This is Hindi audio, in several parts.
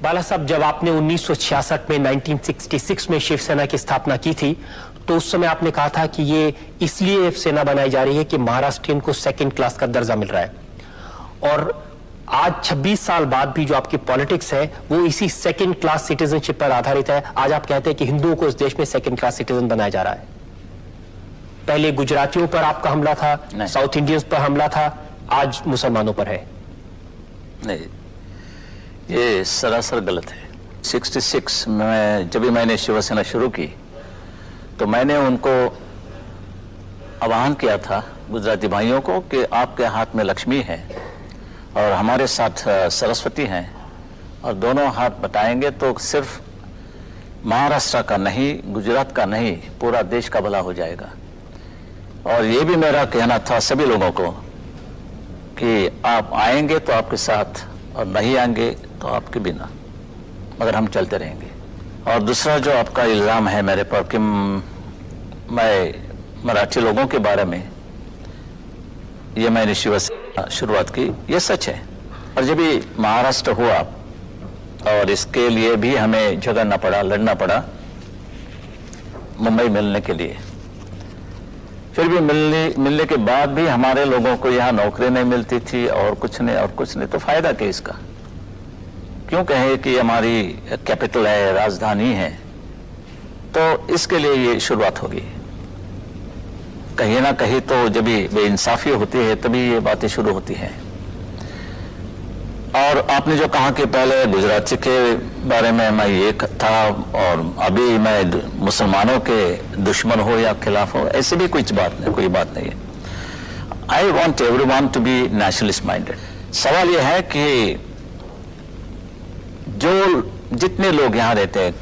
बाला साहब, जब आपने 1966 में 1966 में शिवसेना की स्थापना की थी तो उस समय आपने कहा था कि ये इसलिए सेना बनाई जा रही है कि महाराष्ट्रियन को सेकंड क्लास का दर्जा मिल रहा है, और आज 26 साल बाद भी जो आपकी पॉलिटिक्स है वो इसी सेकंड क्लास सिटीजनशिप पर आधारित है। आज आप कहते हैं कि हिंदुओं को इस देश में सेकंड क्लास सिटीजन बनाया जा रहा है। पहले गुजरातियों पर आपका हमला था, साउथ इंडियंस पर हमला था, आज मुसलमानों पर है। नहीं, ये सरासर गलत है। 66 में जब भी मैंने शिवसेना शुरू की तो मैंने उनको आह्वान किया था, गुजराती भाइयों को, कि आपके हाथ में लक्ष्मी है और हमारे साथ सरस्वती हैं, और दोनों हाथ बटाएंगे तो सिर्फ महाराष्ट्र का नहीं, गुजरात का नहीं, पूरा देश का भला हो जाएगा। और ये भी मेरा कहना था सभी लोगों को कि आप आएंगे तो आपके साथ और नहीं आएंगे तो आपके बिना, मगर हम चलते रहेंगे। और दूसरा जो आपका इल्ज़ाम है मेरे पर कि मैं मराठी लोगों के बारे में, ये मैंने शिवसेना शुरुआत की, ये सच है। और जब भी महाराष्ट्र हुआ और इसके लिए भी हमें झगड़ना पड़ा, लड़ना पड़ा मुंबई मिलने के लिए, फिर भी मिलने के बाद भी हमारे लोगों को यहाँ नौकरी नहीं मिलती थी और कुछ नहीं, तो फायदा क्या इसका? क्यों कहें कि हमारी कैपिटल है, राजधानी है, तो इसके लिए ये शुरुआत होगी। कहीं ना कहीं तो जब भी बेइंसाफी होती है तभी ये बातें शुरू होती हैं। और आपने जो कहा कि पहले गुजराती के बारे में मैं ये था और अभी मैं मुसलमानों के दुश्मन हो या खिलाफ हो, ऐसी भी कोई बात नहीं है। I want everyone to be nationalist minded. सवाल यह है कि जो जितने लोग यहाँ रहते हैं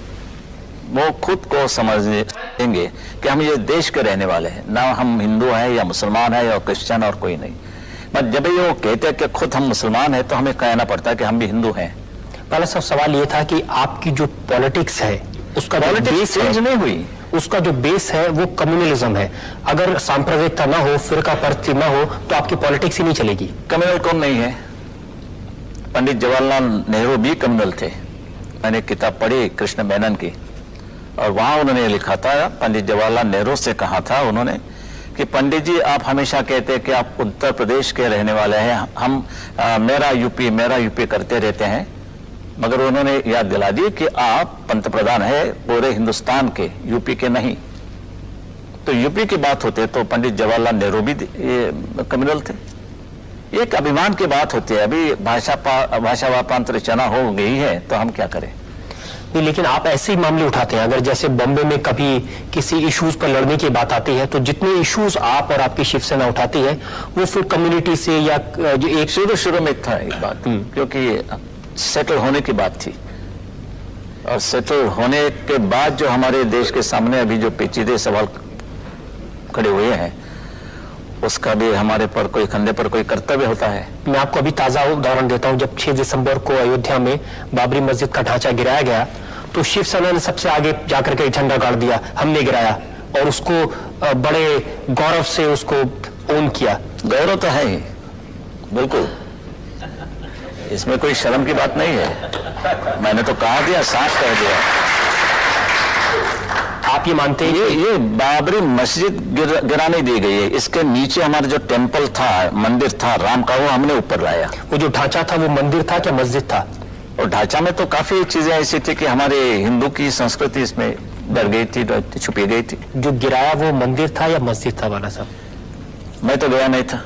वो खुद को समझेंगे कि हम ये देश के रहने वाले हैं, ना हम हिंदू हैं या मुसलमान हैं या क्रिश्चियन और कोई नहीं। पर जब ये वो कहते हैं कि खुद हम मुसलमान हैं तो हमें कहना पड़ता है कि हम भी हिंदू हैं। पहला सब सवाल ये था कि आपकी जो पॉलिटिक्स है उसका बेस चेंज नहीं हुई, उसका जो बेस है वो कम्युनलिज्म है। अगर सांप्रदायिकता ना हो, फिरका परस्ती ना हो, तो आपकी पॉलिटिक्स ही नहीं चलेगी। कम्युनल कौन नहीं है? पंडित जवाहरलाल नेहरू भी कम्युनल थे। मैंने किताब पढ़ी कृष्ण मेनन की, और वहां उन्होंने लिखा था, पंडित जवाहरलाल नेहरू से कहा था उन्होंने कि पंडित जी, आप हमेशा कहते हैं कि आप उत्तर प्रदेश के रहने वाले हैं, हम मेरा यूपी करते रहते हैं, मगर उन्होंने याद दिला दी कि आप पंतप्रधान है पूरे हिंदुस्तान के, यूपी के नहीं। तो यूपी की बात होते तो पंडित जवाहरलाल नेहरू भी कम्युनल थे। एक अभिमान की बात होती है। अभी भाषा वापांतर चना हो गई है तो हम क्या करें? नहीं, लेकिन आप ऐसे ही मामले उठाते हैं। अगर जैसे बॉम्बे में कभी किसी इश्यूज पर लड़ने की बात आती है तो जितने इश्यूज आप और आपकी शिवसेना उठाती है वो फिर कम्युनिटी से या जो एक शुरू में था एक बात, क्योंकि सेटल होने की बात थी, और सेटल होने के बाद जो हमारे देश के सामने अभी जो पेचीदे सवाल खड़े हुए हैं उसका भी हमारे पर कोई कंधे पर कोई कर्तव्य होता है। मैं आपको अभी ताजा उदाहरण देता हूं। जब 6 दिसंबर को अयोध्या में बाबरी मस्जिद का ढांचा गिराया गया तो शिवसेना ने सबसे आगे जाकर के झंडा गाड़ दिया, हमने गिराया, और उसको बड़े गौरव से उसको ओन किया। गौरव तो है ही, बिल्कुल, इसमें कोई शर्म की बात नहीं है। मैंने तो कहा दिया, साफ कह दिया। आप ये मानते हैं ये बाबरी मस्जिद गिराने दी गई है, इसके नीचे हमारा जो टेम्पल था, मंदिर था राम का, वो हमने ऊपर लाया। वो जो ढांचा था वो मंदिर था क्या मस्जिद था? और ढांचा में तो काफी चीजें ऐसी थी कि हमारे हिंदू की संस्कृति इसमें डर गई थी, छुपी गई थी। जो गिराया वो मंदिर था या मस्जिद था बाला साहब? मैं तो गया नहीं था,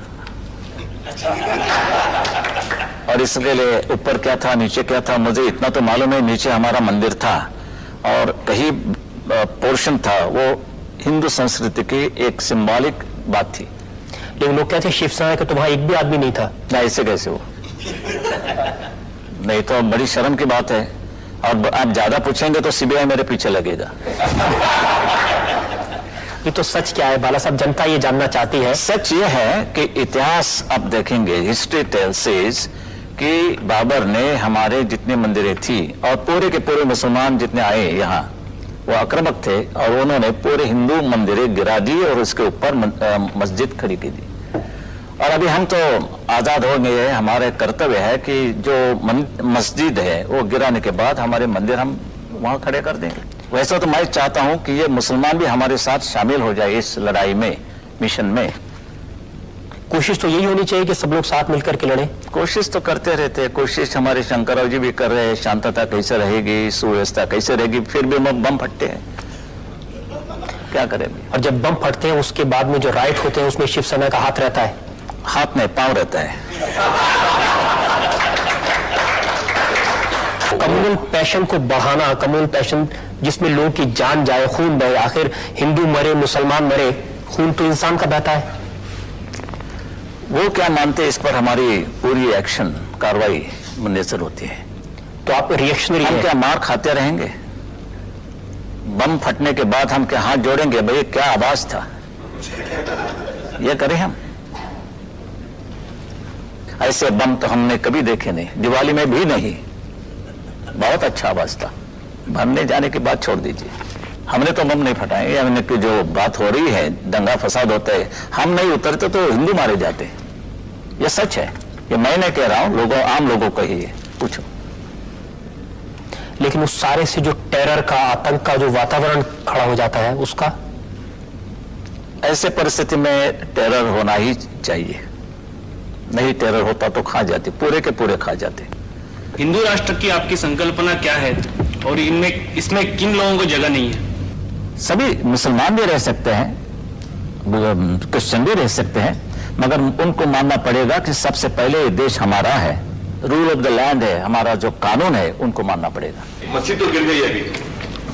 और इसके लिए ऊपर क्या था नीचे क्या था मुझे इतना तो मालूम है। नीचे हमारा मंदिर था और कहीं पोर्शन था वो हिंदू संस्कृति की एक सिंबॉलिक बात थी। लेकिन लोग कहते हैं शिवसेना का तो वहां एक भी आदमी नहीं था। ना, ऐसे कैसे हो? नहीं तो बड़ी शर्म की बात है। और आप ज्यादा पूछेंगे तो सीबीआई मेरे पीछे लगेगा। ये तो सच क्या है बाला साहब, जनता ये जानना चाहती है। सच ये है कि इतिहास आप देखेंगे, हिस्ट्री टेल्स सेज कि बाबर ने हमारे जितने मंदिरें थी और पूरे के पूरे मुसलमान जितने आए यहाँ वो आक्रामक थे, और उन्होंने पूरे हिंदू मंदिरें गिरा दी और उसके ऊपर मस्जिद खड़ी की दी। और अभी हम तो आजाद हो गए हैं, हमारे कर्तव्य है कि जो मस्जिद है वो गिराने के बाद हमारे मंदिर हम वहां खड़े कर देंगे। वैसा तो मैं चाहता हूं कि ये मुसलमान भी हमारे साथ शामिल हो जाए इस लड़ाई में, मिशन में। कोशिश तो यही होनी चाहिए कि सब लोग साथ मिलकर के लड़ें। कोशिश तो करते रहते हैं, कोशिश हमारे शंकरराव जी भी कर रहे हैं, शांतता कैसे रहेगी, सुव्यवस्था कैसे रहेगी, फिर भी बम फटते हैं, क्या करेंगे। और जब बम फटते हैं उसके बाद में जो राइट होते हैं उसमें शिवसेना का हाथ रहता है? हाथ में पांव रहता है। कम्युनल पैशन को बढ़ाना, कम्युनल पैशन जिसमें लोगों की जान जाए, खून बहे, आखिर हिंदू मरे मुसलमान मरे, खून तो इंसान का बहता है। वो क्या मानते हैं इस पर हमारी पूरी एक्शन कार्रवाई मुनसर होती है। तो आप रिएक्शनरी हम हैं। क्या मार खाते रहेंगे? बम फटने के बाद हम क्या हाथ जोड़ेंगे, भाई क्या आवाज था, ये करें हम? ऐसे बम तो हमने कभी देखे नहीं, दिवाली में भी नहीं। बहुत अच्छा आवाज था, भरने जाने के बाद छोड़ दीजिए। हमने तो बम नहीं फटाए, हमने की जो बात हो रही है, दंगा फसाद होता है, हम नहीं उतरते तो हिंदू मारे जाते। ये सच है, ये मैं नहीं कह रहा हूं, लोगों, आम लोगों को ही है, पूछो। लेकिन उस सारे से जो टेरर का, आतंक का जो वातावरण खड़ा हो जाता है, उसका ऐसे परिस्थिति में टेरर होना ही चाहिए। नहीं टेरर होता तो खा जाते, पूरे के पूरे खा जाते। हिंदू राष्ट्र की आपकी संकल्पना क्या है और इसमें किन लोगों को जगह नहीं है? सभी मुसलमान भी रह सकते हैं, क्रिश्चियन भी रह सकते हैं, मगर उनको मानना पड़ेगा कि सबसे पहले ये देश हमारा है, रूल ऑफ द लैंड है, हमारा जो कानून है उनको मानना पड़ेगा। मस्जिद तो गिर गई अभी,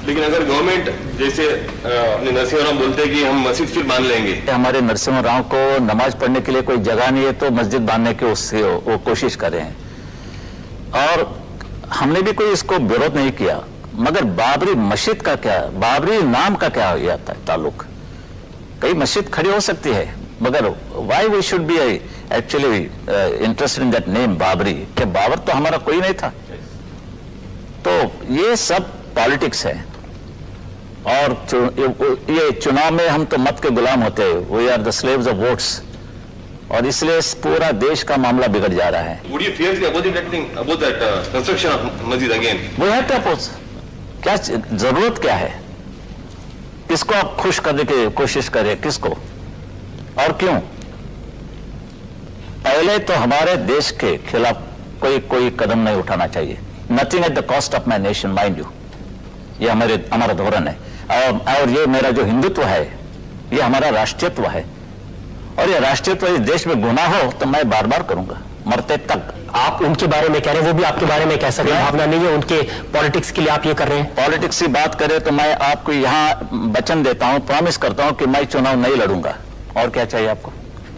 लेकिन अगर गवर्नमेंट जैसे अपने नरसिंह राव बोलते हैं कि हम मस्जिद फिर बांध लेंगे। हमारे नरसिंह राव को नमाज पढ़ने के लिए कोई जगह नहीं है तो मस्जिद बांधने की उससे वो कोशिश कर रहे हैं, और हमने भी कोई इसको विरोध नहीं किया। मगर बाबरी मस्जिद का क्या, बाबरी नाम का क्या हो जाता है ताल्लुक? कई मस्जिद खड़ी हो सकती है, मगर why we should be actually interested in that name Babri? कि बाबर तो हमारा कोई नहीं था। तो ये सब पॉलिटिक्स है, और ये चुनाव में हम तो मत के गुलाम होते हैं, we are the slaves of votes, और इसलिए पूरा देश का मामला बिगड़ जा रहा है। Would you fiercely oppose that thing, about that construction of masjid again? वो है क्या पोज? क्या जरूरत क्या है? किसको आप खुश करने की कोशिश करें, किसको और क्यों? पहले तो हमारे देश के खिलाफ कोई कदम नहीं उठाना चाहिए। Nothing at the cost of my nation, mind you, ये हमारा धोरण है। और ये मेरा जो हिंदुत्व है, ये हमारा राष्ट्रीयत्व है, और ये राष्ट्रीयत्व इस देश में गुनाह हो तो मैं बार बार करूंगा, मरते तक। आप उनके बारे में कह रहे हैं, वो भी आपके बारे में कह सकते हैं, भावना नहीं है उनके पॉलिटिक्स के लिए आप ये कर रहे हैं। पॉलिटिक्स की बात करें तो मैं आपको यहाँ वचन देता हूँ, प्रॉमिस करता हूँ कि मैं चुनाव नहीं लड़ूंगा। और क्या चाहिए आपको?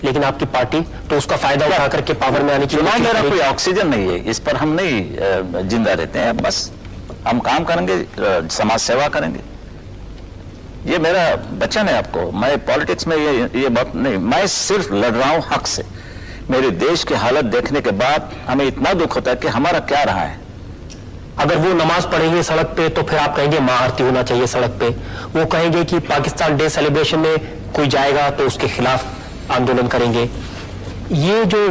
लेकिन आपकी पार्टी तो उसका फायदा उठा करके पावर में आने की चुनाव कोशिश मेरा करेगी। कोई ऑक्सीजन नहीं है, इस पर हम नहीं जिंदा रहते हैं। बस हम काम करेंगे, समाज सेवा करेंगे, ये मेरा वचन है आपको। मैं पॉलिटिक्स में ये बात नहीं, मैं सिर्फ लड़ रहा हूं हक से। मेरे देश की हालत देखने के बाद हमें इतना दुख होता है कि हमारा क्या रहा है। अगर वो नमाज पढ़ेंगे सड़क पे तो फिर आप कहेंगे महाआरती होना चाहिए सड़क पे। वो कहेंगे कि पाकिस्तान डे सेलिब्रेशन में कोई जाएगा तो उसके खिलाफ आंदोलन करेंगे। ये जो,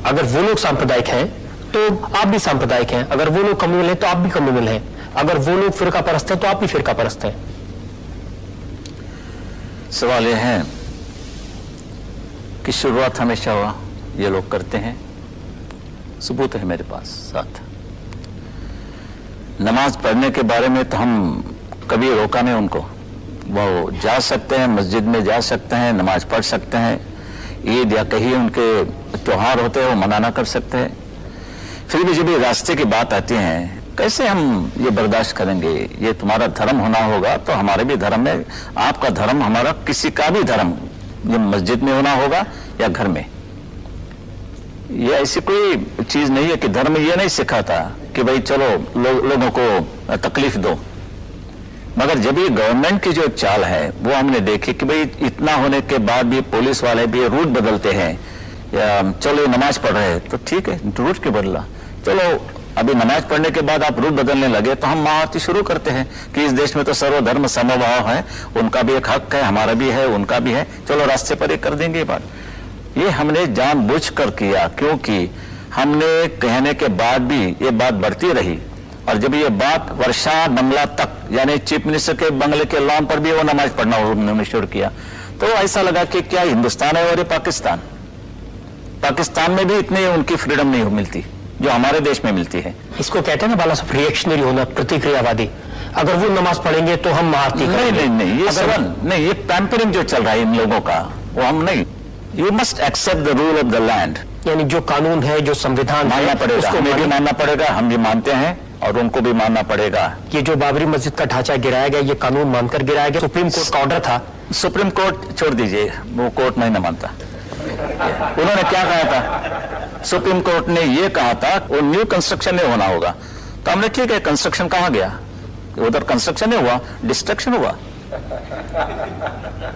अगर वो लोग सांप्रदायिक हैं तो आप भी सांप्रदायिक हैं, अगर वो लोग कम्युनल हैं तो आप भी कम्युनल हैं, अगर वो लोग फिरका परस्त हैं तो आप भी फिरका परस्त हैं। सवाल यह है कि शुरुआत हमेशा ये लोग करते हैं, सबूत है मेरे पास साथ। नमाज पढ़ने के बारे में तो हम कभी रोका नहीं उनको, वो जा सकते हैं, मस्जिद में जा सकते हैं, नमाज पढ़ सकते हैं, ईद या कहीं उनके त्योहार होते हैं वो मनाना कर सकते हैं। फिर भी जब ये रास्ते की बात आती है, कैसे हम ये बर्दाश्त करेंगे? ये तुम्हारा धर्म होना होगा तो हमारे भी धर्म है, आपका धर्म, हमारा किसी का भी धर्म, ये मस्जिद में होना होगा या घर में। ये ऐसी कोई चीज नहीं है कि धर्म ये नहीं सिखाता कि भाई चलो लोगों को तकलीफ दो। मगर जब ये गवर्नमेंट की जो चाल है वो हमने देखी कि भाई इतना होने के बाद भी पुलिस वाले भी रूट बदलते हैं, या चलो नमाज पढ़ रहे हैं तो ठीक है, रूट क्यों बदला? चलो अभी नमाज पढ़ने के बाद आप रूट बदलने लगे तो हम महाआरती शुरू करते हैं कि इस देश में तो सर्वधर्म समभाव है, उनका भी एक हक है, हमारा भी है, उनका भी है, चलो रास्ते पर एक कर देंगे ये बात। ये हमने जानबूझकर किया, क्योंकि हमने कहने के बाद भी ये बात बढ़ती रही, और जब ये बात वर्षा बंगला तक, यानी चीफ मिनिस्टर के बंगले के लॉन पर भी वो नमाज पढ़ना उन्होंने शुरू किया, तो ऐसा लगा कि क्या हिंदुस्तान है और ये पाकिस्तान। पाकिस्तान में भी इतनी उनकी फ्रीडम नहीं मिलती जो हमारे देश में मिलती है। इसको कहते हैं ना बाला साहब, रिएक्शनरी होना, प्रतिक्रियावादी। अगर वो नमाज पढ़ेंगे तो हम आरती नहीं करेंगे। नहीं नहीं, ये सवाल नहीं, ये पैम्परिंग जो चल रहा है इन लोगों का, वो हम नहीं। You must accept the rule of the land. यानी जो कानून है, जो संविधान मानना है, पड़ेगा, उसको हमें भी मानिए। मानना पड़ेगा, हम भी मानते हैं और उनको भी मानना पड़ेगा। ये जो बाबरी मस्जिद का ढांचा गिराया गया, ये कानून मानकर गिराया गया। सुप्रीम कोर्ट का ऑर्डर था। सुप्रीम कोर्ट छोड़ दीजिए, वो कोर्ट नहीं मानता। उन्होंने क्या कहा था? सुप्रीम कोर्ट ने ये कहा था वो न्यू कंस्ट्रक्शन नहीं होना होगा, तो हमने ठीक है, कंस्ट्रक्शन कहां गया? उधर कंस्ट्रक्शन नहीं हुआ, डिस्ट्रक्शन हुआ।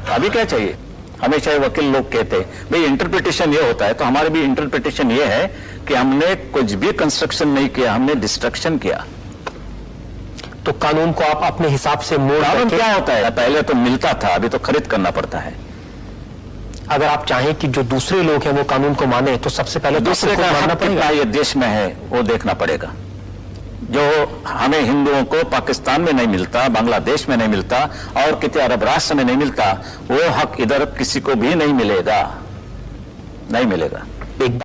अभी क्या चाहिए? हमेशा वकील लोग कहते हैं भाई इंटरप्रिटेशन ये होता है, तो हमारे भी इंटरप्रिटेशन ये है कि हमने कुछ भी कंस्ट्रक्शन नहीं किया, हमने डिस्ट्रक्शन किया। तो कानून को आप अपने हिसाब से मोड़ कानून करके, क्या होता है? पहले तो मिलता था, अभी तो खरीद करना पड़ता है। अगर आप चाहें कि जो दूसरे लोग हैं वो कानून को माने, तो सबसे पहले तो दूसरे आपको का खुद मानना हक कितना पड़ेगा। ये देश में है वो देखना पड़ेगा। जो हमें हिंदुओं को पाकिस्तान में नहीं मिलता, बांग्लादेश में नहीं मिलता और किसी अरब राष्ट्र में नहीं मिलता, वो हक इधर किसी को भी नहीं मिलेगा, नहीं मिलेगा।